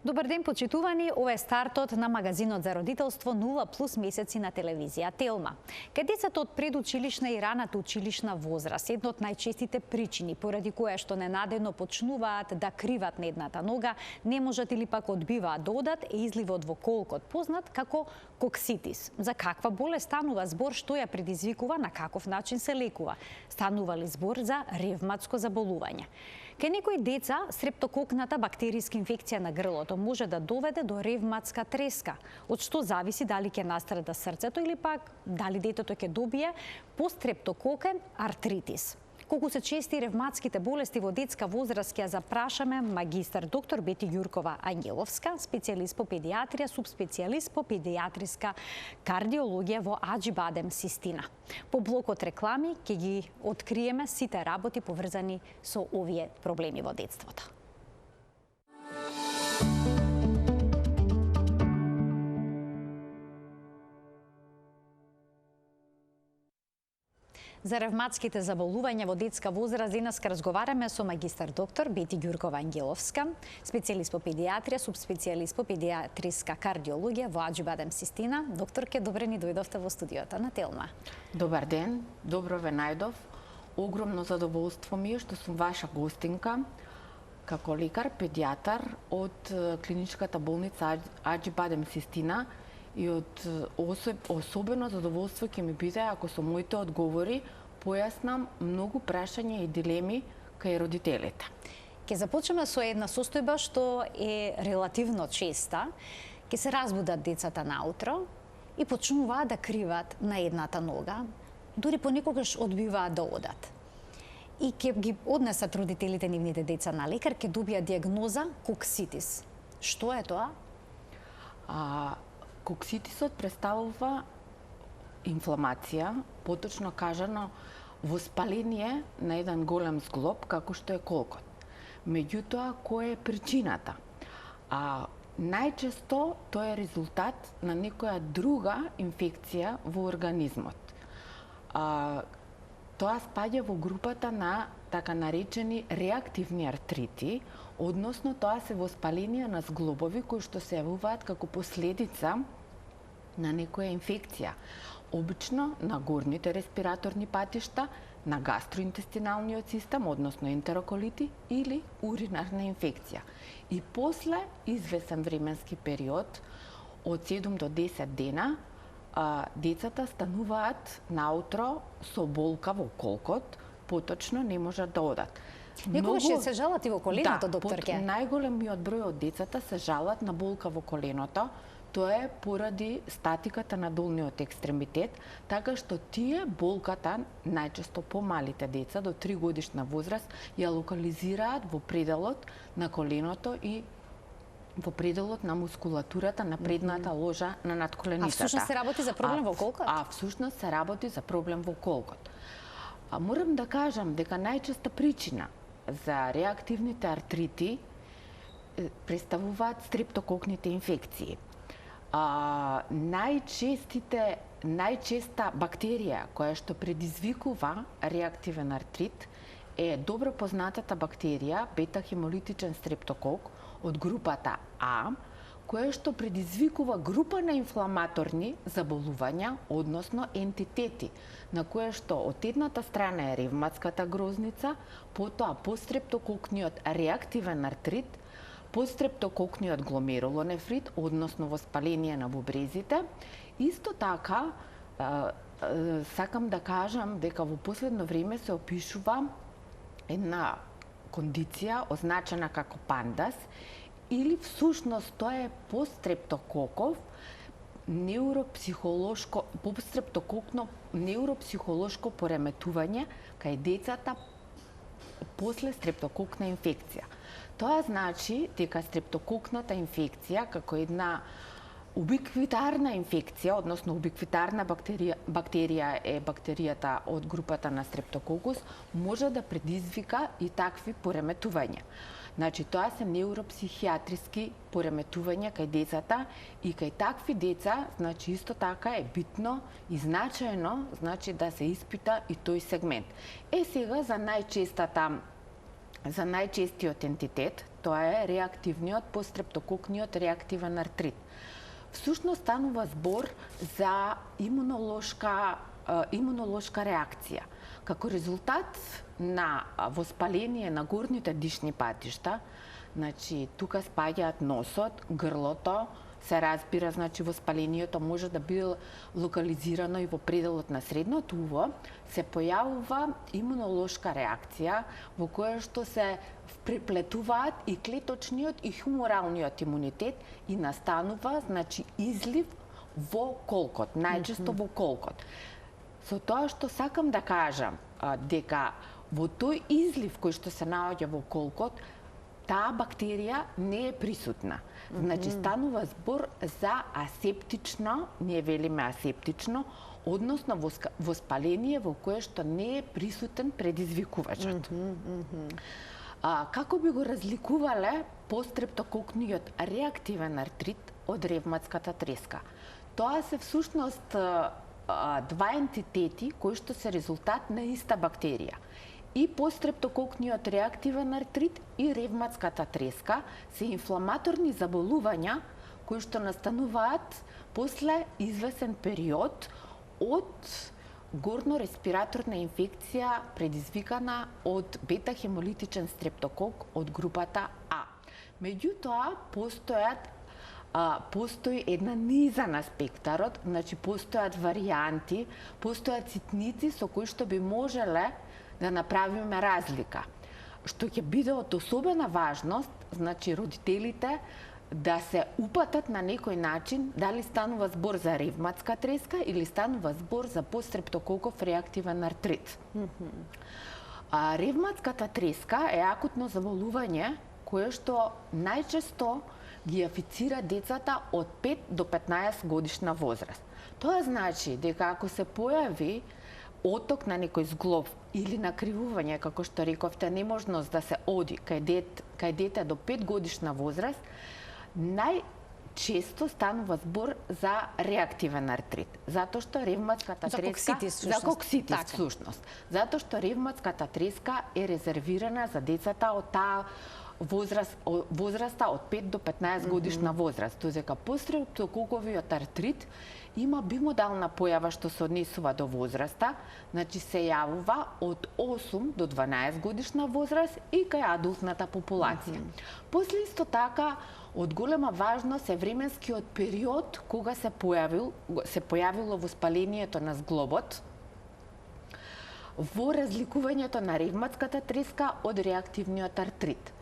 Добар ден, почитувани. Ова е стартот на магазинот за родителство 0+ месеци на телевизија Телма. Кај децата од предучилишна и раната училишна возраст, едно од најчестите причини поради која што ненадејно почнуваат да криват на едната нога, не можат или пак одбиваат да одат, е изливот во колкот, познат како кокситис. За каква болест станува збор, што ја предизвикува, на каков начин се лекува? Станува ли збор за ревматско заболување? Кај некои деца, стрептококната бактеријска инфекција на грлото може да доведе до ревматска треска, од што зависи дали ќе настрада срцето или пак дали детето ќе добие постстрептококен артритис. Колку се чести ревматските болести во детска возраст, ќе запрашаме магистар доктор Бети Ѓуркова Ангеловска, специјалист по педиатрија, субспецијалист по педиатриска кардиологија во Аџибадем Систина. По блокот реклами ќе ги откриеме сите работи поврзани со овие проблеми во детството. За ревматските заболувања во детска возраст денес разговараме со магистар доктор Бети Ѓуркова Ангеловска, специјалист по педиатрија, субспецијалист по педиатриска кардиологија во Аџибадем Систина. Докторке, добре ни дојдовте во студиото на Телма. Добар ден, добро ве најдов. Огромно задоволство ми е што сум ваша гостинка како лекар педијатар од клиничката болница Аџибадем Систина. И од особено задоволство ќе ми биде ако со моите одговори појаснам многу прашања и дилеми кај родителите. Ќе започнеме со една состојба што е релативно честа. Ќе се разбудат децата наутро и почнуваат да криват на едната нога, дури понекогаш одбиваат да одат. И ќе ги однесат родителите нивните деца на лекар, ќе добијат диагноза кокситис. Што е тоа? Кокситисот представува инфламација, поточно кажано воспаление на еден голем зглоб, како што е колкот. Меѓутоа, која е причината? Најчесто тоа е резултат на некоја друга инфекција во организмот. Тоа спаѓа во групата на така наречени реактивни артрити, односно тоа се воспаленија на зглобови кои што се јавуваат како последица на некоја инфекција. Обично на горните респираторни патишта, на гастроинтестиналниот систем, односно ентероколити или уринарна инфекција. И после извесен временски период, од 7 до 10 дена, децата стануваат наутро со болка во колкот, поточно не можат да одат. Некогаш се жалат и во коленото, докторке? Најголемиот број од децата се жалат на болка во коленото. Тоа е поради статиката на долниот екстремитет, така што тие болката, најчесто помалите деца до 3 годишна возраст, ја локализираат во пределот на коленото и во пределот на мускулатурата на предната ложа на надколеницата. А всушност се работи за проблем во колкот? Всушност се работи за проблем во колкот. Морам да кажам дека најчеста причина за реактивните артрити представуваат стрептококните инфекции. Најчеста бактерија која што предизвикува реактивен артрит е добро познатата бактерија бета-хемолитичен стрептокок од групата А, која што предизвикува група на инфламаторни заболувања, односно ентитети, на која што од едната страна е ревматската грозница, потоа постстрептококниот реактивен артрит, постстрептококниот гломерулонефрит, односно воспаление на бубрезите. Исто така, сакам да кажам дека во последно време се опишува една кондиција означена како пандас, или всушност тоа е постстрептококов постстрептококно неуропсихолошко пореметување кај децата после стрептококна инфекција. Тоа значи дека стрептококната инфекција како една убиквитарна инфекција, односно убиквитарна бактерија е бактеријата од групата на стрептококус, може да предизвика и такви пореметувања. Значи, тоа се неуропсихијатриски пореметувања кај децата и кај такви деца, значи исто така е битно и значајно, значи да се испита и тој сегмент. Сега за најчестата за најчестиот ентитет, тоа е реактивниот пострептококниот реактивен артрит. Всушност станува збор за имунолошка реакција. Како резултат на воспаление на горните дишни патишта, значи тука спаѓаат носот, грлото, се разбира, значи воспалението може да биде локализирано и во пределот на средното уво, се појавува имунолошка реакција во која што се преплетуваат и клеточниот и хуморалниот имунитет и настанува, значи, излив во колкот, најчесто во колкот. Со тоа што сакам да кажам, дека во тој излив кој што се наоѓа во колкот, таа бактерија не е присутна. Значи, станува збор за асептично, ние велиме асептично, односно воспаление во кое што не е присутен предизвикувачот. Како би го разликувале пострептококниот реактивен артрит од ревматската треска? Тоа се всушност два ентитети кои што се резултат на иста бактерија. И пострептококниот реактивен артрит и ревматската треска се инфламаторни заболувања кои што настануваат после извесен период од горно-респираторна инфекција предизвикана од бета-хемолитичен стрептокок од групата А. Меѓутоа, постои една низа на спектарот, значи постојат варијанти, постојат ситници со кои што би можеле да направиме разлика. Што ќе биде од особена важност, значи родителите да се упатат на некој начин дали станува збор за ревматска треска или станува збор за пострептококов реактивен артрит. Ревматската треска е акутно заболување кое што најчесто ги афицира децата од 5 до 15 годишна возраст. Тоа значи дека ако се појави оток на некој зглоб или накривување, како што рековте, неможност да се оди кај дете до 5 годишна возраст, најчесто станува збор за реактивен артрит, затоа што ревматската треска за кокситис всушност. Затоа што ревматската треска е резервирана за децата од таа возраста од 5 до 15 годишна возраст, додека пострептококовиот артрит има бимодална појава што се однесува до возраста, значи се јавува од 8 до 12 годишна возраст и кај адултната популација. После исто така, од голема важност е временскиот период кога се појавило воспалението на зглобот во разликувањето на ревматската треска од реактивниот артрит.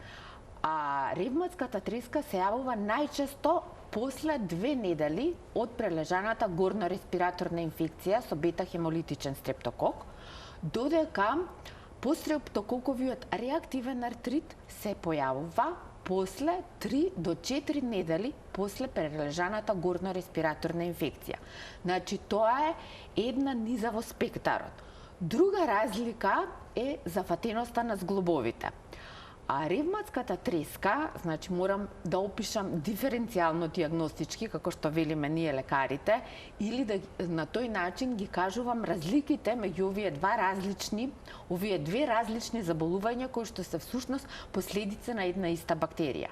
Ревматската треска се јавува најчесто после 2 недели од прележаната горно-респираторна инфекција со бета-хемолитичен стрептокок, додека пострептококовиот реактивен артрит се појавува после 3 до 4 недели после прележаната горно-респираторна инфекција. Значи, тоа е една низа во спектарот. Друга разлика е зафатеноста на зглобовите. Ревматската треска, значи морам да опишам диференцијално диагностички, како што велиме ние лекарите, или да на тој начин ги кажувам разликите меѓу овие две различни заболувања кои што се всушност последица на една иста бактерија.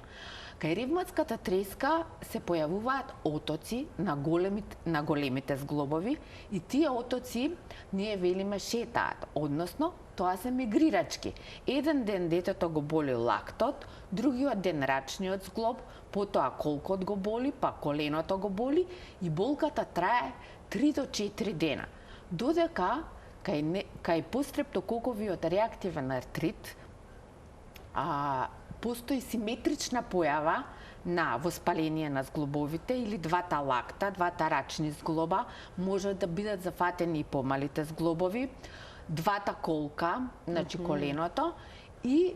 Кај ревматската треска се појавуваат отоци на големите зглобови и тие отоци ние велиме шетаат, односно тоа се мигрирачки. Еден ден детето го боли лактот, другиот ден рачниот зглоб, потоа колкот го боли, па коленото го боли и болката трае 3 до 4 дена. Додека кај пострептококовиот реактивен артрит постои симетрична појава на воспаление на зглобовите или двата лакта, двата рачни зглоба, може да бидат зафатени и помалите зглобови, двата колка, значи коленото, и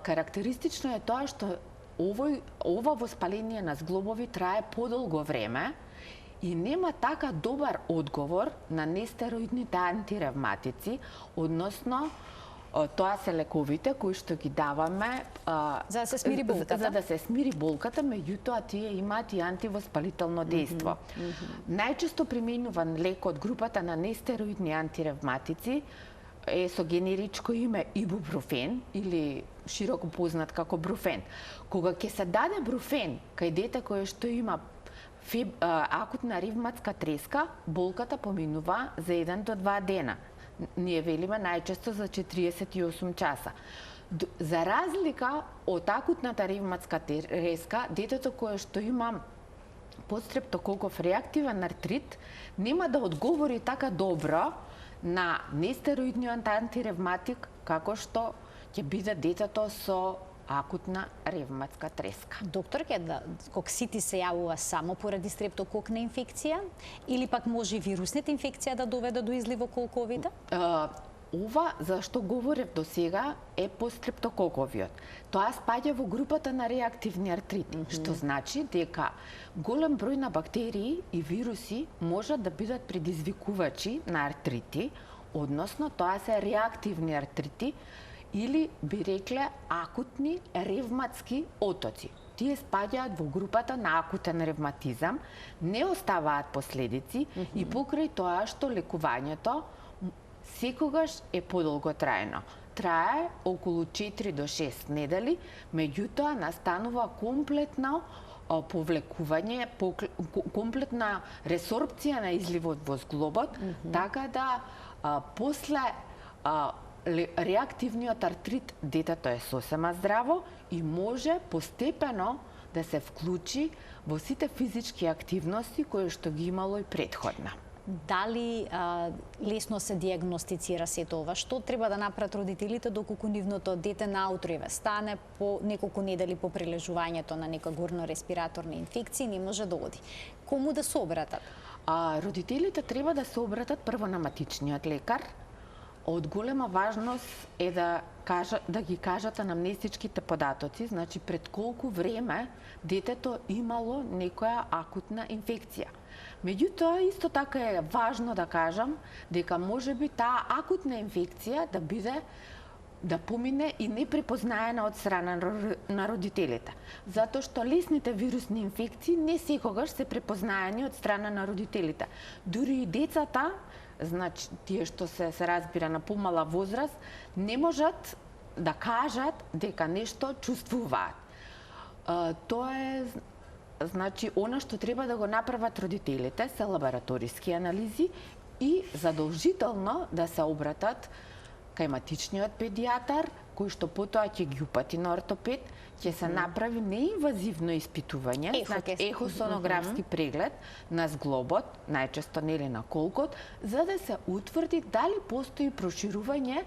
карактеристично е тоа што ова воспаление на зглобови трае подолго време и нема така добар одговор на нестероидните антиревматици, односно тоа се лековите кои што ги даваме за да се смири болката. За да се смири болката, меѓутоа тие имаат и антивоспалително дејство. Најчесто применуван лек од групата на нестероидни антиревматици е со генеричко име ибупрофен или широко познат како бруфен. Кога ќе се даде бруфен кај дете кое што има акутна ревматска треска, болката поминува за 1 до 2 дена. Ние велиме најчесто за 48 часа. За разлика од акутната ревматска треска, детето кое што има подстрептококов реактивен артрит нема да одговори така добро на нестероидниот антиревматик како што ќе биде детето со акутна ревматска треска. Доктор, коксити се јавува само поради стрептококна инфекција или пак може и вирусната инфекција да доведе до излив околу ковида? Ова за што говорев до сега е по стрептококовиот. Тоа спаѓа во групата на реактивни артрити, што значи дека голем број на бактерии и вируси можат да бидат предизвикувачи на артрити, односно тоа се реактивни артрити или би рекле акутни ревматски отоци. Тие спаѓаат во групата на акутен ревматизам, не оставаат последици и покрај тоа што лекувањето секогаш е подолготрајно. Трае околу 4 до 6 недели, меѓутоа настанува комплетно повлекување, комплетна ресорбција на изливот во зглобот, така да после реактивниот артрит детето е сосема здраво и може постепено да се вклучи во сите физички активности кои што ги имало и предходно. Дали лесно се диагностицира сето ова? Што треба да направат родителите доколку нивното дете наутро стане по неколку недели по прележувањето на нека горно-респираторна инфекција не може да оди? Кому да се обратат? Родителите треба да се обратат прво на матичниот лекар. Од голема важност е да ги кажат анамнестичките податоци, значи пред колку време детето имало некоја акутна инфекција. Меѓутоа, исто така е важно да кажам дека можеби таа акутна инфекција да помине и непрепознаена од страна на родителите. Затоа што лесните вирусни инфекции не секогаш се препознаени од страна на родителите. Дури и децата, значи тие што се разбира на помала возраст, не можат да кажат дека нешто чувствуваат. Тоа е значи она што треба да го направат родителите се лабораториски анализи и задолжително да се обратат кај матичниот педијатар, кој што потоа ќе ги упати на ортопед, ќе се направи неинвазивно испитување, значи ехосонографски преглед на зглобот, најчесто нели на колкот, за да се утврди дали постои проширување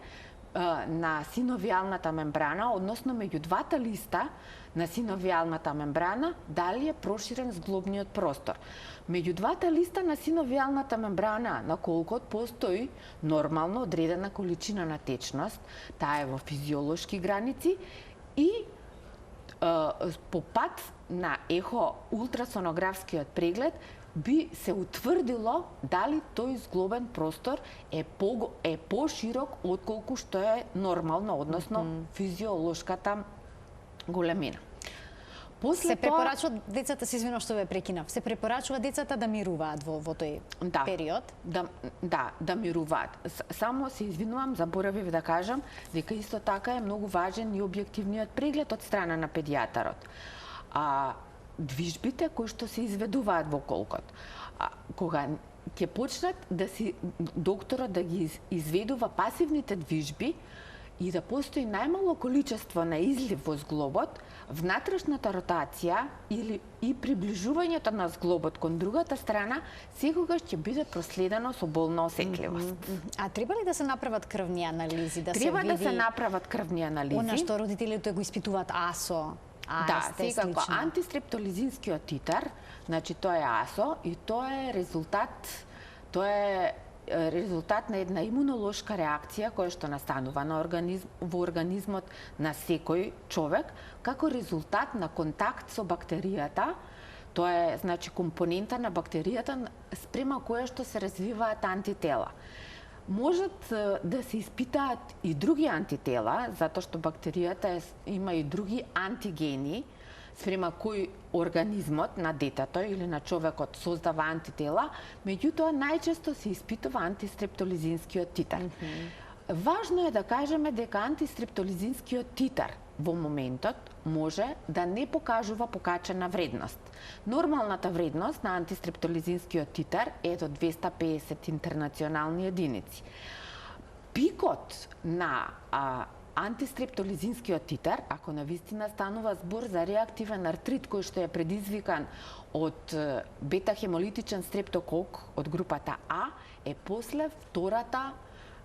на синовијалната мембрана, односно меѓу двата листа на синовијалната мембрана, дали е проширен зглобниот простор. Меѓу двата листа на синовијалната мембрана на колкот постои нормално одредена количина на течност, таа е во физиолошки граници и по пат на ултрасонографскиот преглед би се утврдило дали тој зглобен простор е поширок отколку што е нормално, односно физиолошката големина. Се препорачува децата, се извинувам што ве прекинав, се препорачува децата да мируваат во тој период? Да мируваат. Само се извинувам, заборавив да кажам дека исто така е многу важен и објективниот преглед од страна на педијатарот. Движбите кои што се изведуваат во колкот, кога ќе почнат докторот да ги изведува пасивните движби и да постои најмало количество на излив во зглобот, внатрешната ротација и приближувањето на зглобот кон другата страна секогаш ќе биде проследено со болна осетливост. А треба ли да се направат крвни анализи? Треба да се направат крвни анализи. Она што родителите го испитуваат АСО, АСТ, секако антистрептолизинскиот титар, значи тоа е АСО и тоа е резултат на една имунолошка реакција која што настанува во организмот на секој човек како резултат на контакт со бактеријата. Тоа е значи компонента на бактеријата спрема која што се развиваат антитела. Можат да се испитаат и други антитела, затоа што бактеријата има и други антигени спрема кој организмот на детето или на човекот создава антитела, меѓутоа најчесто се испитува антистрептолизинскиот титар. Важно е да кажеме дека антистрептолизинскиот титар во моментот може да не покажува покачена вредност. Нормалната вредност на антистрептолизинскиот титар е до 250 интернационални единици. Пикот на антистрептолизинскиот титар, ако навистина станува збор за реактивен артрит кој што е предизвикан од бета-хемолитичен стрептокок од групата А, е после втората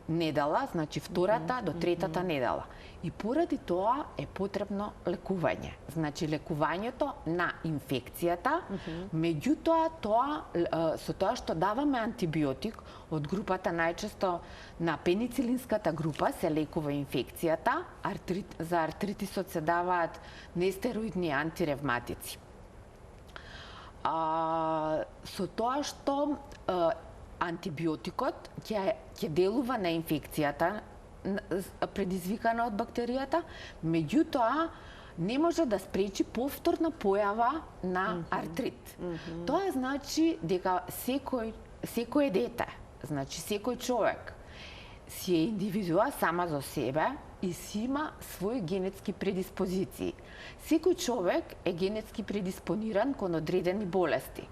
недела, значи втората до третата недела. И поради тоа е потребно лекување. Значи лекувањето на инфекцијата, меѓутоа со тоа што даваме антибиотик од групата најчесто на пеницилинската група се лекува инфекцијата, за артритисот се даваат нестероидни антиревматици. Со тоа што антибиотикот ќе делува на инфекцијата предизвикана од бактеријата, меѓутоа не може да спречи повторна појава на артрит. Тоа значи дека секој дете, значи секој човек си е индивидуа сама за себе и си има своји генетски предиспозиции. Секој човек е генетски предиспониран кон одредени болести.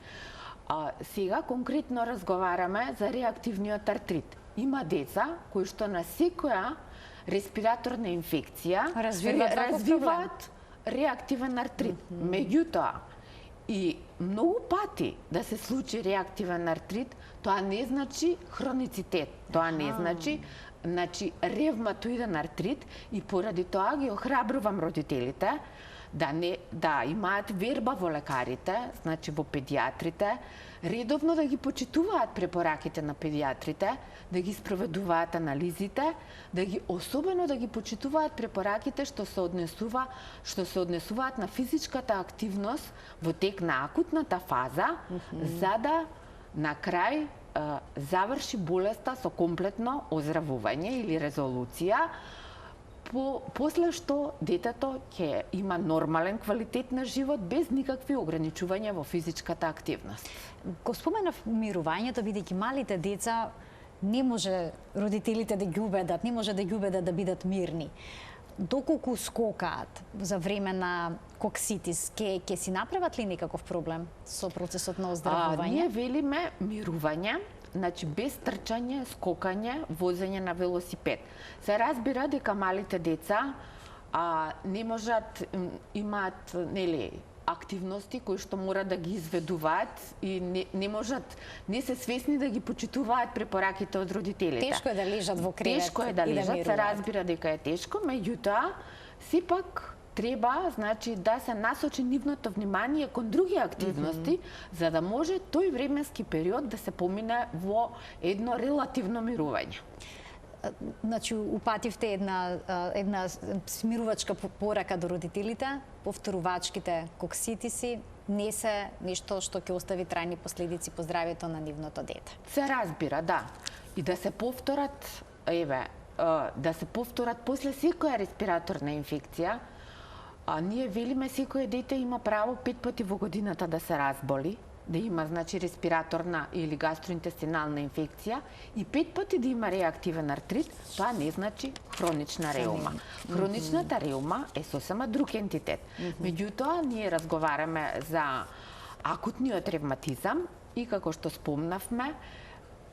Сега конкретно разговараме за реактивниот артрит. Има деца кои што на секоја респираторна инфекција развиваат реактивен артрит. Меѓутоа, и многу пати да се случи реактивен артрит, тоа не значи хроницитет, тоа не значи ревматоиден артрит, и поради тоа ги охрабрувам родителите да имаат верба во лекарите, значи во педиатрите, редовно да ги почитуваат препораките на педиатрите, да ги спроведуваат анализите, особено да ги почитуваат препораките што се однесуваат на физичката активност во тек на акутната фаза, за да на крај заврши болеста со комплетно оздравување или резолуција, после што детето ќе има нормален квалитет на живот без никакви ограничувања во физичката активност. Го споменав мирувањето, бидејќи малите деца не може родителите да ги убедат, не може да ги убедат да бидат мирни. Доколку скокаат за време на кокситис, ќе си направат ли некаков проблем со процесот на оздравување? Ние велиме мирување, значи без трчање, скокање, возење на велосипед. Се разбира дека малите деца не можат, имаат активности кои што мора да ги изведуваат и не се свесни да ги почитуваат препораките од родителите. Тешко е да лежат во кревет. Тешко е да лежат, се разбира дека е тешко, меѓутоа сепак треба, значи, да се насочи нивното внимание кон други активности, за да може тој временски период да се помине во едно релативно мирување. Значи, упативте една смирувачка порака до родителите, повторувачките кокситиси не се нешто што ќе остави трајни последици по здравјето на нивното дете. Се разбира, да. И да се повторат, после секоја респираторна инфекција, ние велиме секој дете има право 5 пати во годината да се разболи, да има, значи, респираторна или гастроинтестинална инфекција и 5 пати да има реактивен артрит, тоа не значи хронична реума. Хроничната реума е сосема друг ентитет. Меѓутоа, ние разговараме за акутниот ревматизам и, како што спомнавме,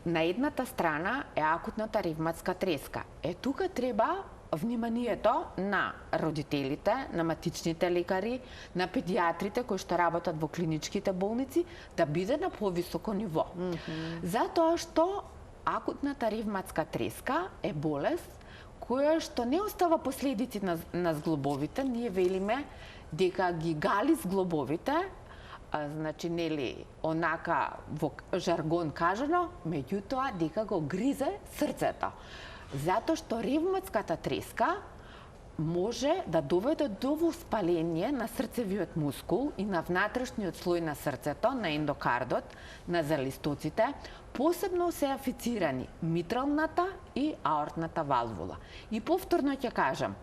на едната страна е акутната ревматска треска. Тука треба вниманието на родителите, на матичните лекари, на педиатрите кои што работат во клиничките болници, да биде на повисоко ниво. Затоа што акутната ревматска треска е болест која што не остава последици на зглобовите. Ние велиме дека ги гали зглобовите, значи, онака во жаргон кажано, меѓутоа дека го гризе срцето. Затоа што ревматската треска може да доведе до воспаление на срцевиот мускул и на внатрешниот слој на срцето, на ендокардот, на залистоците, посебно се афицирани митралната и аортната валвула. И повторно ќе кажам,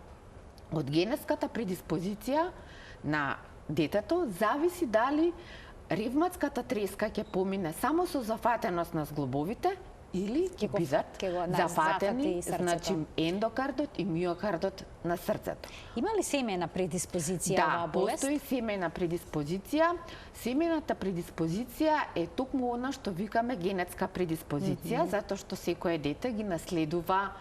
од генетската предиспозиција на детето зависи дали ревматската треска ќе помине само со зафатеност на зглобовите или бидат зафатени, значи ендокардот и миокардот на срцето. Има ли семејна предиспозиција оваа Да, болест? постои семејна предиспозиција. Семејната предиспозиција е токму она што викаме генетска предиспозиција, затоа што секое дете ги наследува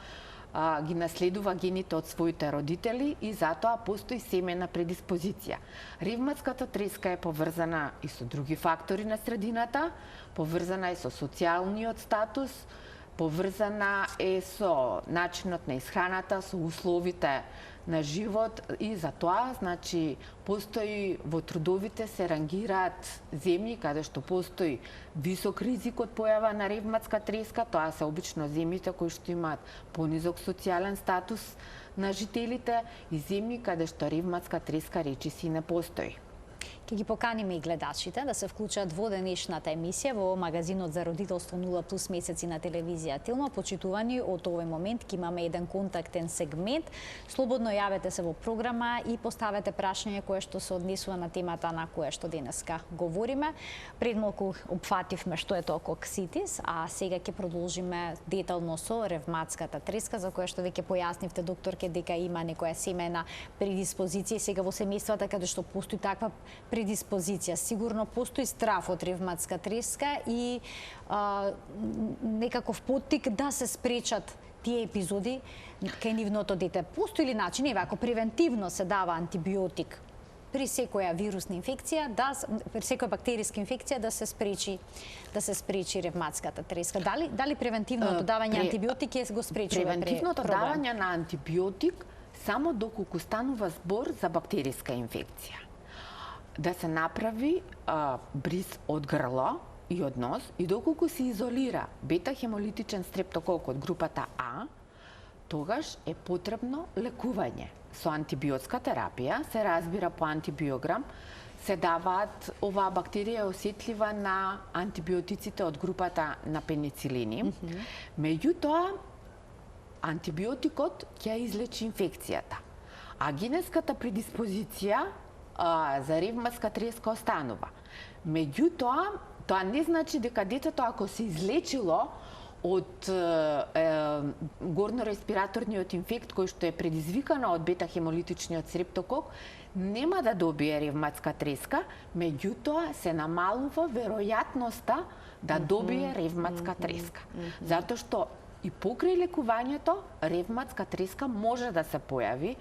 гените од своите родители и затоа постои семејна предиспозиција. Ревматската треска е поврзана и со други фактори на средината, поврзана е со социјалниот статус, поврзана е со начинот на исхраната, со условите на живот и за тоа, значи, постои во трудовите се рангираат земји каде што постои висок ризик од појава на ревматска треска, тоа се обично земјите кои што имаат понизок социјален статус на жителите и земји каде што ревматска треска речиси не постои. Ќе ги поканиме и гледачите да се вклучат во денешната емисија во магазинот за родителство 0+ месеци на телевизија Телма. Почитувани, од овој момент ќе имаме еден контактен сегмент. Слободно јавете се во програма и поставете прашање кое што се однесува на темата на кое што денеска говориме. Пред малку опфативме што е тоа кокситис, а сега ќе продолжиме детално со ревматската треска, за која што веќе појаснивте, докторке, дека има некоја семејна предиспозиција. Сега во семејствата каде што постои таква предиспозиција, сигурно постои страф од ревматска треска и некаков поттик да се спречат тие епизоди кај нивното дете. Постои ли начин, ако превентивно се дава антибиотик при секоја вирусна инфекција, при секоја бактериска инфекција да се спречи ревматската треска? Дали превентивното давање антибиотик го спречува превентивното давање на антибиотик само доколку станува збор за бактериска инфекција? Да се направи бриз од грло и од нос и доколку се изолира бета-хемолитичен стрептокок од групата А, тогаш е потребно лекување. Со антибиотска терапија, се разбира по антибиограм, се даваат, оваа бактерија е осетлива на антибиотиците од групата на пеницилини. Меѓутоа, антибиотикот ќе излечи инфекцијата. А генетската предиспозиција за ревматска треска останува. Меѓутоа, тоа не значи дека детето ако се излечило од горнореспираторниот инфект кој што е предизвикано од бета-хемолитичниот стрептокок, нема да добие ревматска треска, меѓутоа се намалува веројатноста да добие ревматска треска. Затоа што и покрај лекувањето ревматска треска може да се појави.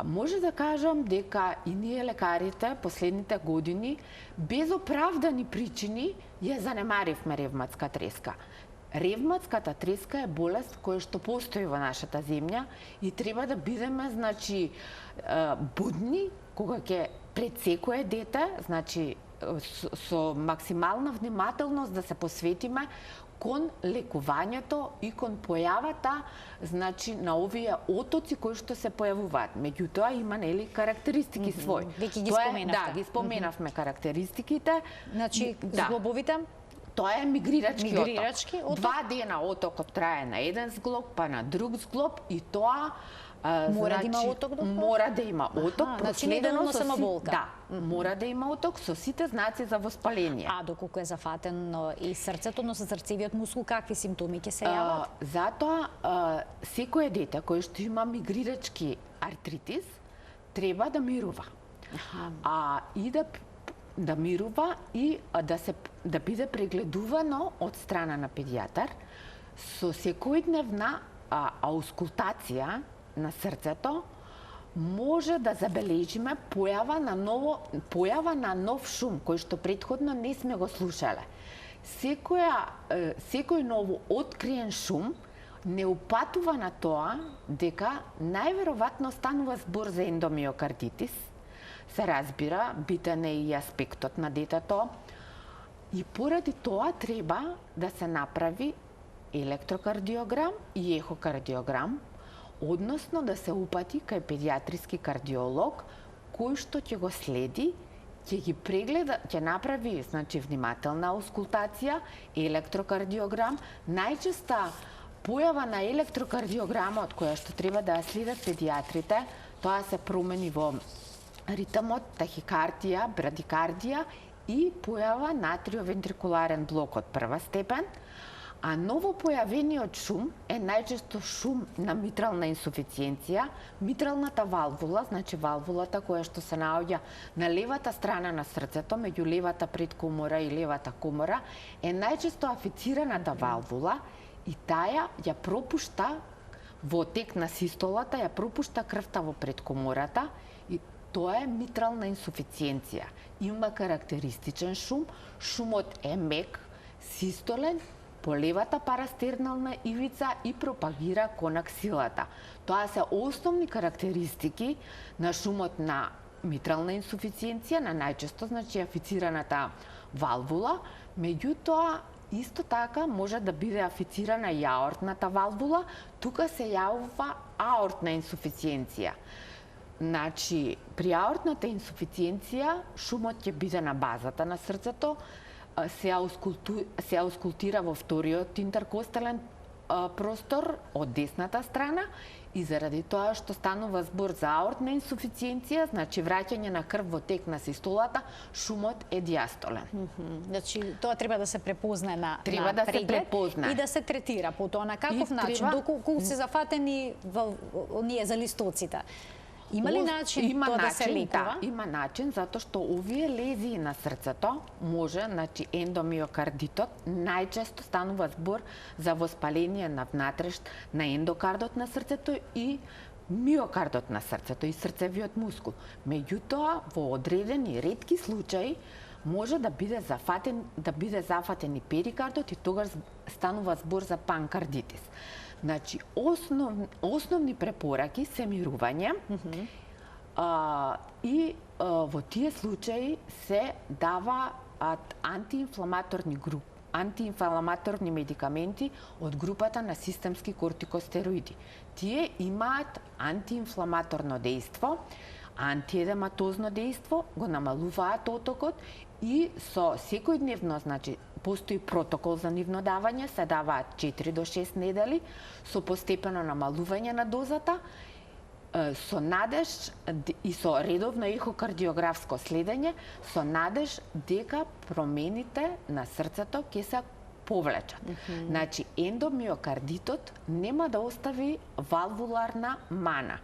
Може да кажам дека и ние лекарите последните години без оправдани причини ја занемаривме ревматска треска. Ревматската треска е болест која што постои во нашата земја и треба да бидеме, значи, будни кога ќе пред секое дете, значи со максимална внимателност да се посветиме кон лекувањето и кон појавата, значи, на овие отоци кои што се појавуваат. Меѓутоа има, нели, карактеристики своји. Веќе ги споменавте. Да, ги споменавме карактеристиките. Значи, зглобовите? Тоа е мигрирачки оток. 2 дена отокот трае на еден зглоб, па на друг зглоб и тоа мора да има оток, доктор? Мора да има оток, проследено со болка. Да, мора да има оток со сите знаци за воспаление. А доколку е зафатено и срцето, но со срцевиот мускул, какви симптоми ќе се јават? Затоа секое дете кој што има мигрирачки артритис треба да мирува. И да мирува и да биде прегледувано од страна на педијатар со секојдневна аускултација на срцето. Може да забележиме појава на нов шум кој што претходно не сме го слушале. Секој ново откриен шум не упатува на тоа дека најверојатно станува збор за ендомиокардитис. Се разбира, битен е и аспектот на детето и поради тоа треба да се направи електрокардиограм и ехокардиограм, односно да се упати кај педијатриски кардиолог кој што ќе го следи, ќе ги прегледа, ќе направи, значи, внимателна аускултација, електрокардиограм. Најчеста појава на електрокардиограмот која што треба да ја следат педијатрите, тоа се промени во ритмот, тахикардија, брадикардија и појава на атриовентрикуларен блок од прва степен, А ново појавениот шум е најчесто шум на митрална инсуфициенција. Митралната валвула, значи валвулата која што се наоѓа на левата страна на срцето, меѓу левата предкомора и левата комора, е најчесто афицираната валвула и таа ја пропушта во тек на систолата, ја пропушта крвта во предкомората и тоа е митрална инсуфициенција. Има карактеристичен шум, шумот е мек, систолен, по левата парастернална ивица и пропагира кон аксилата. Тоа се основни карактеристики на шумот на митрална инсуфициенција, на најчесто значи афицираната валвула, меѓутоа исто така може да биде афицирана и аортната валвула, тука се јавува аортна инсуфициенција. Значи, при аортната инсуфициенција шумот ќе биде на базата на срцето, се аускултира во вториот интеркостален простор од десната страна и заради тоа што станува збор за аортна инсуфициенција, значи враќање на крв во тек на систолата, шумот е диастолен. Значи тоа треба да се препознае на се препознае и да се третира потоа на каков начин, доколку се зафатени во оние залистоците. Има ли начин тоа да се лекува? Да, има начин, затоа што овие лезии на срцето може, значи ендомиокардитот, најчесто станува збор за воспаление на внатрешт на ендокардот на срцето и миокардот на срцето и срцевиот мускул. Меѓутоа, во одредени ретки случаи може да биде зафатен и перикардот и тогаш станува збор за панкардитис. Значи, основни препораки се мирување и во тие случаи се даваат антиинфламаторни медикаменти од групата на системски кортикостероиди. Тие имаат антиинфламаторно дејство, антиедематозно дејство, го намалуваат отокот и со секојдневно, значи, постои протокол за нивно давање, се даваат 4 до 6 недели со постепено намалување на дозата, со надеж и со редовно ехокардиографско следење, со надеж дека промените на срцето ќе се повлечат. Значи, ендомиокардитот нема да остави валвуларна мана.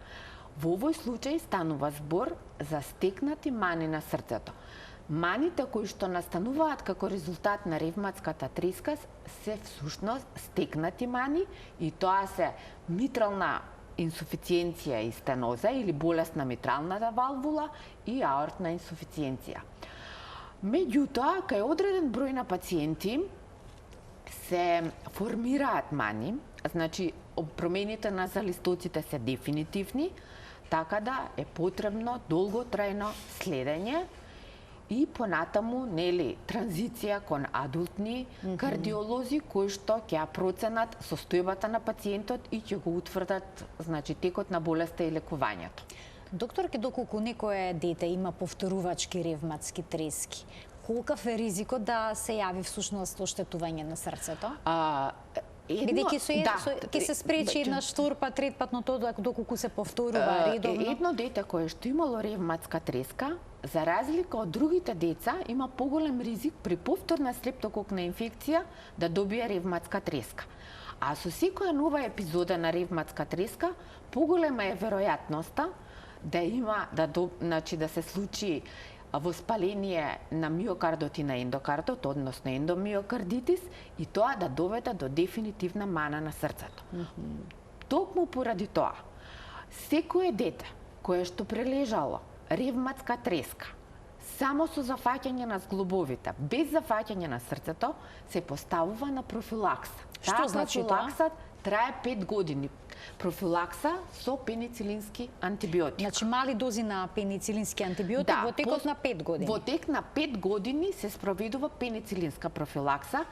Во овој случај станува збор за стекнати мани на срцето. Маните кои што настануваат како резултат на ревматската треска се всушност стекнати мани и тоа се митрална инсуфициенција и стеноза или болест на митралната валвула и аортна инсуфициенција. Меѓутоа, кај одреден број на пациенти се формираат мани, значи промените на залистоците се дефинитивни, така да е потребно долготрајно следење и понатаму, нели, транзиција кон адултни кардиолози кои што ќе проценат состојбата на пациентот и ќе го утврдат, значи, текот на болеста и лекувањето. Докторке, доколку некое дете има повторувачки ревматски трески, колкав е ризикот да се јави всушност оштетување на срцето? Бидејќи ќе се спречи една штурпа, третпат, но тоа доколку се повторува редовно. Едно дете кое што имало ревматска треска, за разлика од другите деца, има поголем ризик при повторна стрептококна инфекција да добие ревматска треска. А со секоја нова епизода на ревматска треска, поголема е веројатноста да има да се случи воспаление на миокардот и на ендокардот, односно ендомиокардитис, и тоа да доведе до дефинитивна мана на срцето. Токму поради тоа, секое дете кое што прележало ревматска треска, само со зафаќање на зглобовите, без зафаќање на срцето, се поставува на профилакса. Што значи тоа? Профилакса трае 5 години. Профилакса со пеницилински антибиотик. Значи мали дози на пеницилински антибиотик во текот на 5 години. Во тек на 5 години се спроведува пеницилинска профилакса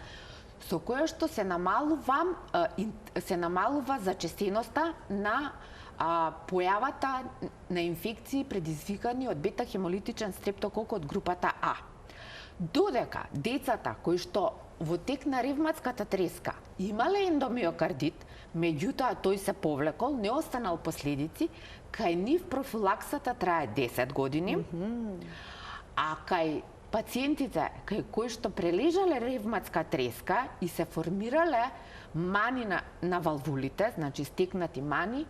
со која што се намалува зачестеноста на појавата на инфекции предизвикани од бета-хемолитичен стрептокок од групата А. Додека децата кои што во тек на ревматската треска имале ендомиокардит, меѓутоа тој се повлекол, не останал последици, кај нив профилаксата трае 10 години, а кај пациентите кај кои што прележале ревматска треска и се формирале мани на валвулите, значи стекнати мани,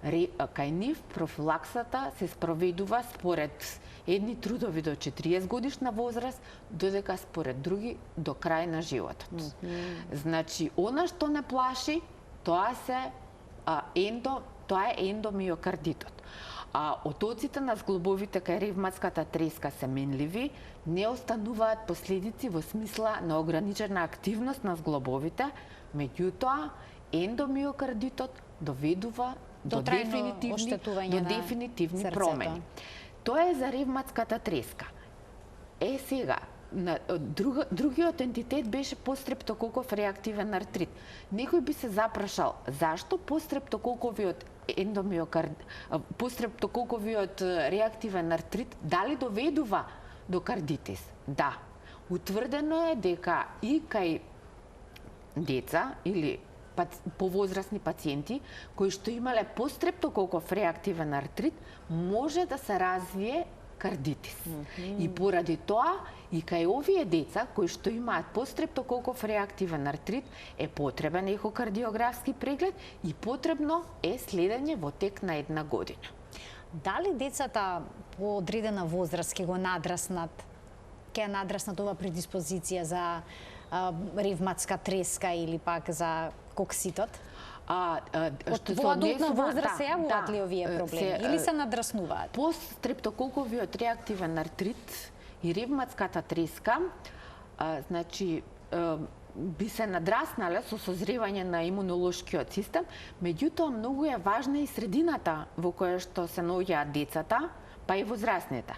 кај нив профилаксата се спроведува според едни трудови до 40 годишна возраст, додека според други до крај на животот. Значи, она што не плаши, тоа е ендомиокардитот. Отоците на зглобовите кај ревматската треска се менливи, не остануваат последици во смисла на ограничена активност на зглобовите, меѓутоа ендомиокардитот доведува до дефинитивни промени. Тоа е за ревматската треска. Сега, другиот ентитет беше пострептококов реактивен артрит. Некој би се запрашал, зашто пострептококовиот реактивен артрит дали доведува до кардитис? Да. Утврдено е дека и кај деца или повозрастни пациенти кои што имале пострептококов реактивен артрит може да се развие кардитис. И поради тоа и кај овие деца кои што имаат пострептококов реактивен артрит е потребен ехокардиографски преглед и потребно е следење во тек на 1 година. Дали децата по одредена возраст ќе надраснат ова предиспозиција за ревматска треска или пак за кокситот? Во адултна возраст се јавуваат ли овие проблеми или се надраснуваат? Пострептококовиот реактивен артрит и ревматската треска, значи би се надраснале со созревање на имунолошкиот систем, меѓутоа многу е важна и средината во која што се наоѓаат децата, па и возрастните.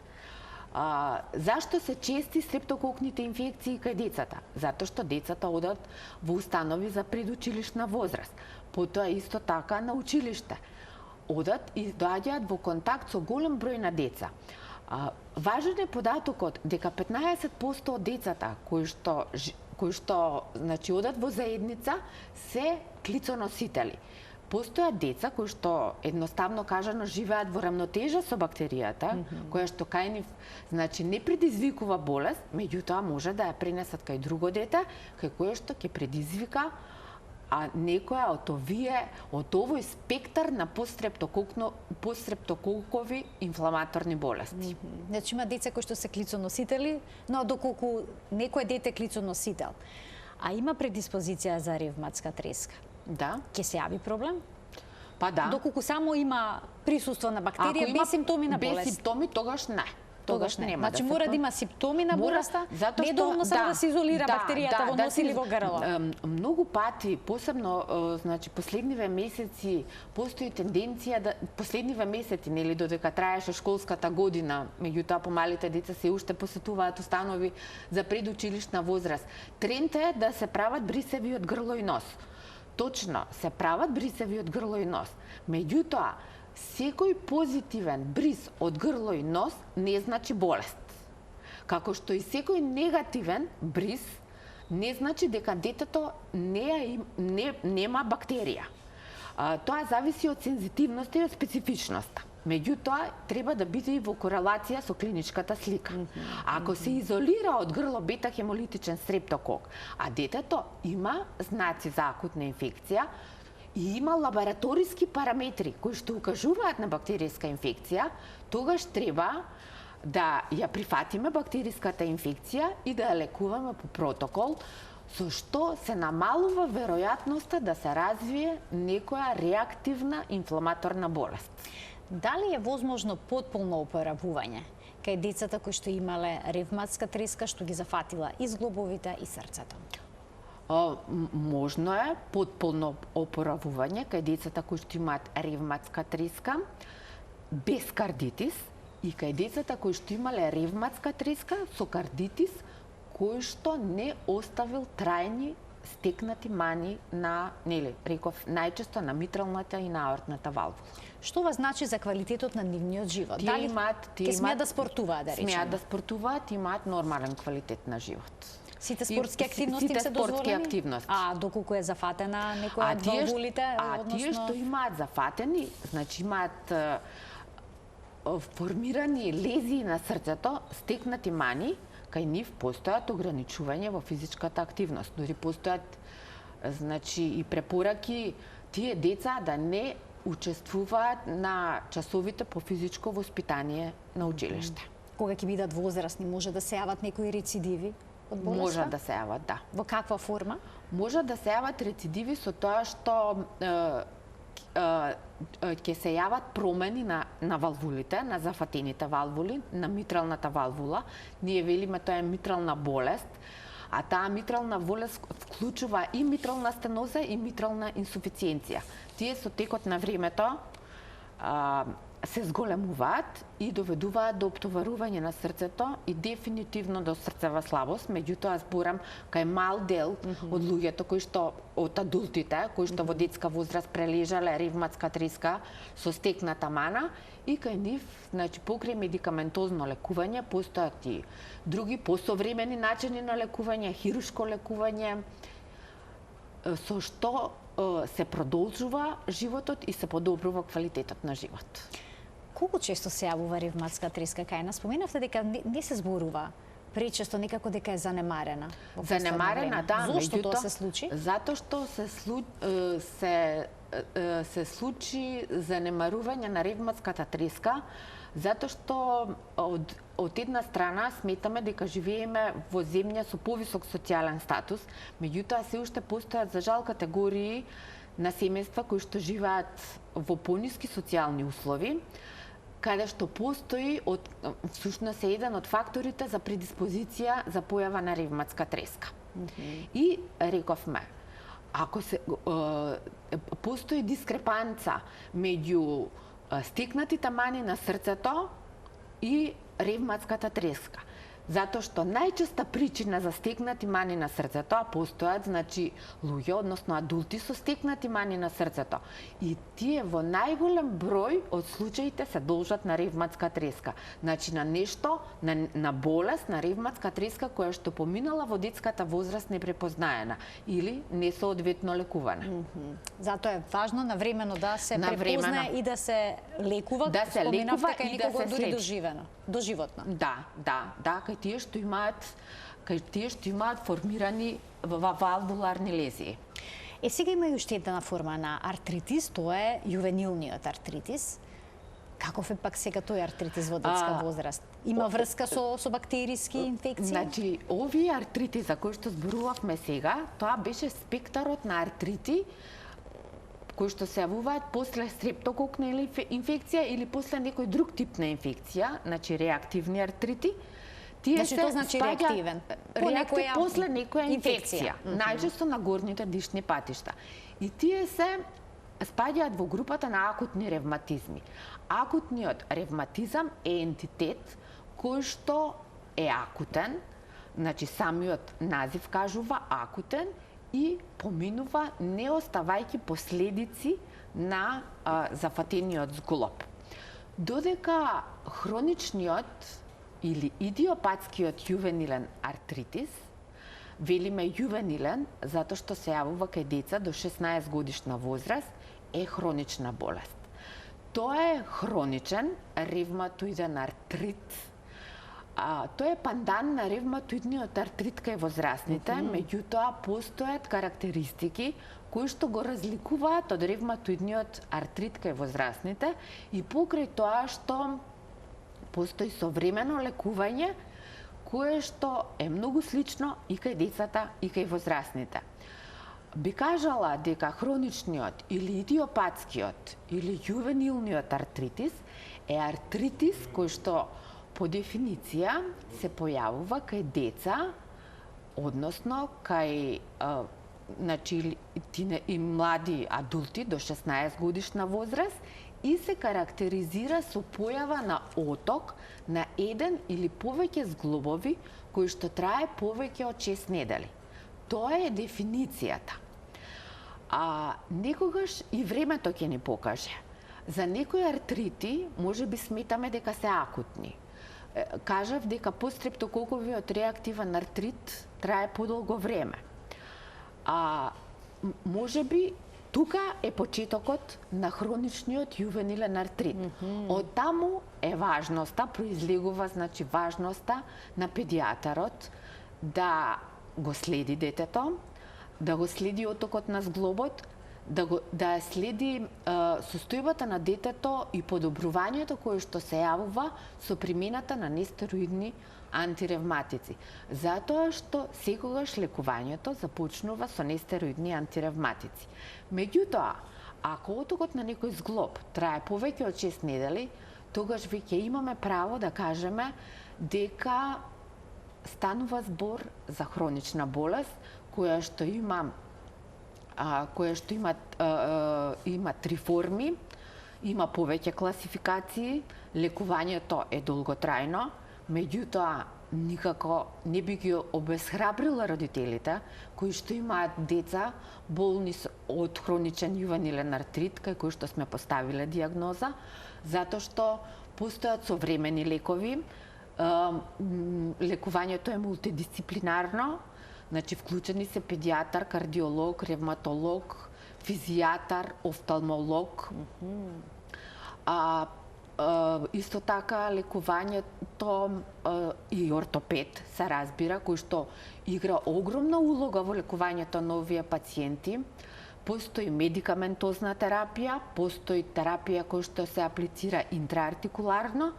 Зашто се чести стрептококните инфекции кај децата? Затоа што децата одат во установи за предучилишна возраст, потоа исто така на училиште. Одат и доаѓаат во контакт со голем број на деца. Важен е податокот дека 15% од децата кои што значи одат во заедница се клицоносители. Постојат деца кои што едноставно кажано живеат во рамнотежа со бактеријата, која што кај нив значи не предизвикува болест, меѓутоа може да ја пренесат кај друго дете, кај кое што ќе предизвика некоја од овој спектар на пострептококови инфламаторни болести. Значи има деца кои што се клицоносители, но доколку некој дете клицоносител, а има предиспозиција за ревматска треска, да, ќе се јави проблем? Па да. Доколку само има присуство на бактерија без симптоми на болест. Без симптоми тогаш не. Тогаш нема. Значи мора да има симптоми на болеста, не доволно само да се изолира бактеријата во нос или во грло. Многу пати, посебно значи последниве месеци постои тенденција последниве месеци, нели додека траеше школската година, меѓутоа помалите деца се уште посетуваат установи за предучилишна возраст. Тренд е да се прават брисеви од грло и нос. Точно, се прават брисеви од грло и нос. Меѓутоа, секој позитивен бриз од грло и нос не значи болест. Како што и секој негативен бриз не значи дека детето нема бактерија. Тоа зависи од сензитивноста и од специфичноста. Меѓутоа, треба да биде и во корелација со клиничката слика. Ако се изолира од грло бета-хемолитичен стрептокок, а детето има знаци за акутна инфекција, и има лабораториски параметри кои што укажуваат на бактеријска инфекција, тогаш треба да ја прифатиме бактериската инфекција и да ја лекуваме по протокол, со што се намалува веројатноста да се развие некоја реактивна инфламаторна болест. Дали е возможно потполно опоравување кај децата кои што имале ревматска треска што ги зафатила и зглобовите и срцето? Можно е потполно опоравување кај децата кои што имаат ревматска треска без кардитис и кај децата кои што имале ревматска треска со кардитис кој што не оставил трајни стекнати мани на, реков, најчесто на митралната и на аортната валвула. Што ова значи за квалитетот на нивниот живот? Тие смеат да спортуваат, да речеме? Смеат да спортуваат, имаат нормален квалитет на живот. Сите спортски активности им се дозволени? А доколку е зафатена некоја од валвулите? Тие што имаат зафатени, значи имаат формирани лезии на срцето, стекнати мани, кај нив постојат ограничувања во физичката активност. Дори постојат и препораки тие деца да не учествуваат на часовите по физичко воспитание на училиште. Кога ќе бидат возрастни, може да се јават некои рецидиви од болеста? Може да се јават, да. Во каква форма? Може да се јават рецидиви со тоа што ќе се јават промени на валвулите, на зафатените валвули, на митралната валвула. Ние велиме тоа е митрална болест, а таа митрална болест вклучува и митрална стеноза и митрална инсуфициенција. Тие со текот на времето се зголемуваат и доведуваат до оптоварување на срцето и дефинитивно до срцева слабост. Меѓутоа, зборам кај мал дел од луѓето кои што од адултите кои што во детска возраст прележале ревматска треска со стекната мана и кај нив, покрај медикаментозно лекување, постојат и други посовремени начини на лекување, хируршко лекување, со што се продолжува животот и се подобрува квалитетот на живот. Колку често се јавува ревматска треска кај нас? Споменавте дека не се зборува пречесто, некако дека е занемарена. Занемарена, да, зошто тоа се случи? Затоа што се случи занемарување на ревматската треска, затоа што од една страна сметаме дека живееме во земја со повисок социјален статус, меѓутоа се уште постојат за жал категории на семејства кои што живеат во пониски социјални услови, каде што постои всушност е еден од факторите за предиспозиција за појава на ревматска треска. И рековме, ако постои дискрепанца меѓу стекнатите мани на срцето и ревматската треска. Затоа што најчеста причина за стекнати мани на срцето, а постојат луѓе, односно адулти со стекнати мани на срцето. И тие во најголем број од случаите се должат на ревматска треска. На нешто, на болест, на ревматска треска која што поминала во детската возраст непрепознаена или несоодветно лекувана. Затоа е важно навремено да се препознае и да се лекува, да се лекува и да се дури доживотно. Да, кај тие што имаат формирани валвуларни лезии. Сега има и уште една форма на артритис, тоа е јувенилниот артритис. Каков е пак сега тој артритис во детска возраст? Има врска со бактериски инфекции? Овие артрити за кои што зборувавме сега, тоа беше спектарот на артрити кои што се јавуваат после стрептококна инфекција или после некој друг тип на инфекција, реактивни артрити. Тоа значи реактивен. После некоја инфекција, најчесто на горните дишни патишта. И тие се спаѓаат во групата на акутни ревматизми. Акутниот ревматизам е ентитет кој што е акутен, самиот назив кажува акутен и поминува не оставајќи последици на зафатениот зглоб. Додека хроничниот или идиопатскиот јувенилен артритис, велиме јувенилен затоа што се јавува кај деца до 16 годишна возраст, е хронична болест. Тоа е хроничен ревматоиден артрит. Тоа е пандан на ревматоидниот артрит кај возрастните, меѓутоа постојат карактеристики кои што го разликуваат од ревматоидниот артрит кај возрастните и покрај тоа што постои современо лекување кое што е многу слично и кај децата и кај возрастните. Би кажала дека хроничниот или идиопатскиот или јувенилниот артритис е артритис кој што по дефиниција се појавува кај деца, односно кај и млади адулти до 16 годишна возраст и се карактеризира со појава на оток на еден или повеќе зглобови кои што трае повеќе од 6 недели. Тоа е дефиницијата. Некогаш и времето ќе ни покаже. За некои артрити може би сметаме дека се акутни. Кажав дека пострептококовиот реактивен артрит трае подолго време. Може би Тука е почетокот на хроничниот јувенилен артрит. Од таму е важноста, произлегува значи важноста на педијатарот да го следи детето, да го следи отокот на зглобот, да следи состојбата на детето и подобрувањето кое што се јавува со примената на нестероидни антиревматици. Затоа што секогаш лекувањето започнува со нестероидни антиревматици. Меѓутоа, ако отокот на некој зглоб трае повеќе од 6 недели, тогаш веќе имаме право да кажеме дека станува збор за хронична болест која што има има 3 форми, има повеќе класификации, лекувањето е долготрајно, меѓутоа никако не би ги обесхрабрила родителите кои што имаат деца болни од хроничен јувенилен артрит, кај кои што сме поставиле диагноза, затоа што постојат современи лекови, лекувањето е мултидисциплинарно, значи вклучени се педијатар, кардиолог, ревматолог, физијатар, офталмолог. Исто така лекувањето и ортопед се разбира, кој што игра огромна улога во лекувањето на овие пациенти. Постои медикаментозна терапија, постои терапија која што се аплицира интраартикуларно,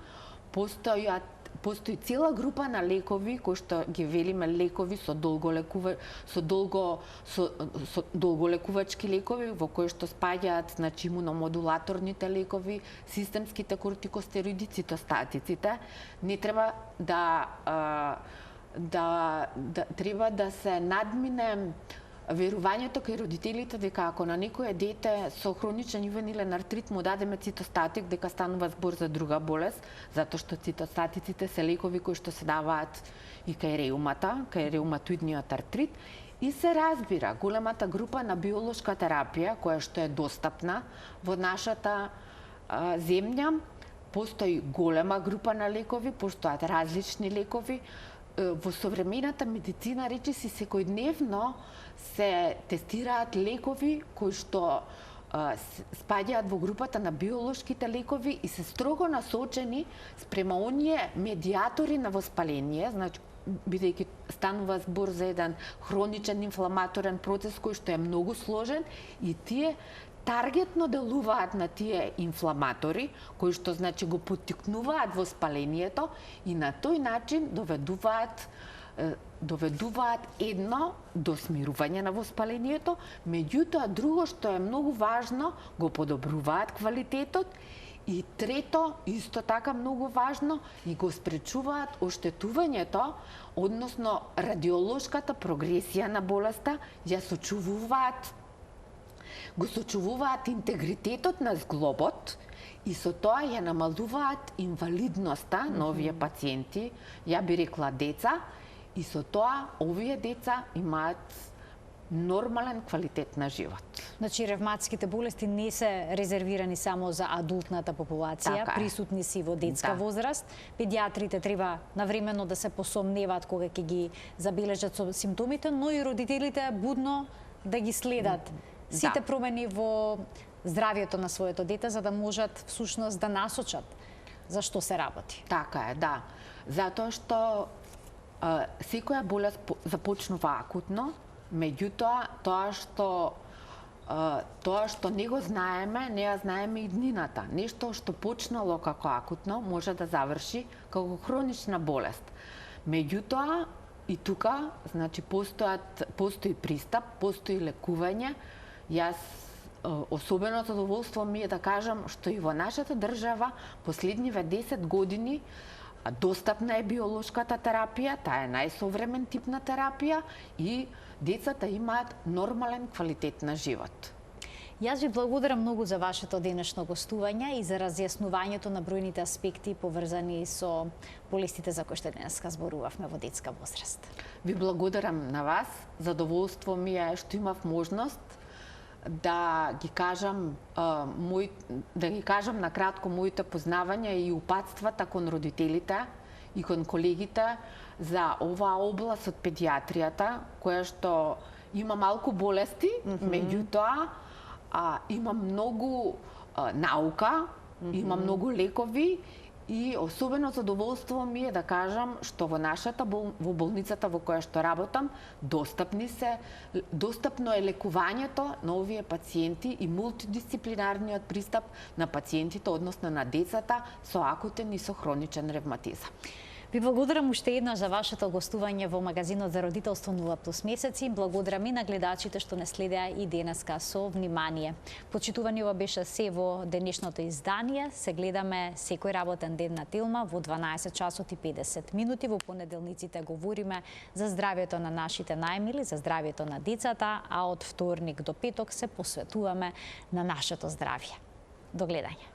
постои цела група на лекови кои што ги велиме лекови со долголекувачки лекови, во кои што спаѓаат значи имуномодулаторните лекови, системските кортикостероиди, цитостатиците. Не треба треба да се надмине верувањето кај родителите дека ако на некое дете со хроничен јувенилен артрит му дадеме цитостатик, дека станува збор за друга болест, затоа што цитостатиците се лекови кои што се даваат и кај реумата, кај реуматоидниот артрит. И се разбира, големата група на биолошка терапија, која што е достапна во нашата земја, постои голема група на лекови, постојат различни лекови. Во современата медицина речиси секојдневно се тестираат лекови кои што спаѓаат во групата на биолошките лекови и се строго насочени спрема оние медиатори на воспаление, значи бидејќи станува збор за еден хроничен инфламаторен процес кој што е многу сложен и тие таргетно делуваат на тие инфламатори, кои што значи го поттикнуваат воспалението и на тој начин доведуваат едно до смирување на воспалението, меѓутоа друго што е многу важно, го подобруваат квалитетот и трето, исто така многу важно, и го спречуваат оштетувањето, односно радиолошката прогресија на болеста, го сочувуваат интегритетот на зглобот и со тоа ја намалуваат инвалидноста на овие пациенти, ја би рекла деца, и со тоа овие деца имаат нормален квалитет на живот. Значи, ревматските болести не се резервирани само за адултната популација, Така присутни си во детска возраст. Педијатрите треба навремено да се посомневаат кога ќе ги забележат со симптомите, но и родителите будно да ги следат сите промени во здравието на своето дете, за да можат всушност да насочат за што се работи. Така е, да. Затоа што секоја болест започнува акутно, меѓутоа тоа што не го знаеме, не ја знаеме и днината. Нешто што почнало како акутно може да заврши како хронична болест. Меѓутоа и тука, значи постои пристап, постои лекување. Јас особено задоволство ми е да кажам што и во нашата држава последниве 10 години достапна е биолошката терапија, таа е најсовремен тип на терапија и децата имаат нормален квалитет на живот. Јас ви благодарам многу за вашето денешно гостување и за разјаснувањето на бројните аспекти поврзани со болестите за кои што денеска зборувавме во детска возраст. Ви благодарам на вас, задоволство ми е што имав можност да ги кажам на кратко моите познавања и упатствата кон родителите и кон колегите за оваа област од педијатријата, која што има малку болести, меѓутоа има многу наука, има многу лекови и особено задоволство ми е да кажам што во нашата во болницата во која што работам достапно е лекувањето на овие пациенти и мултидисциплинарниот пристап на пациентите, односно на децата со акутен и со хроничен ревматизам. Ви благодарам уште еднаш за вашето гостување во магазинот за родителство 0+ месеци. Благодарам и на гледачите што не следеа и денеска со внимание. Почитувани, ова беше се во денешното издание. Се гледаме секој работен ден на Телма во 12 часот и 50 минути. Во понеделниците говориме за здравјето на нашите најмили, за здравјето на децата, а од вторник до петок се посветуваме на нашето здравје. До гледање.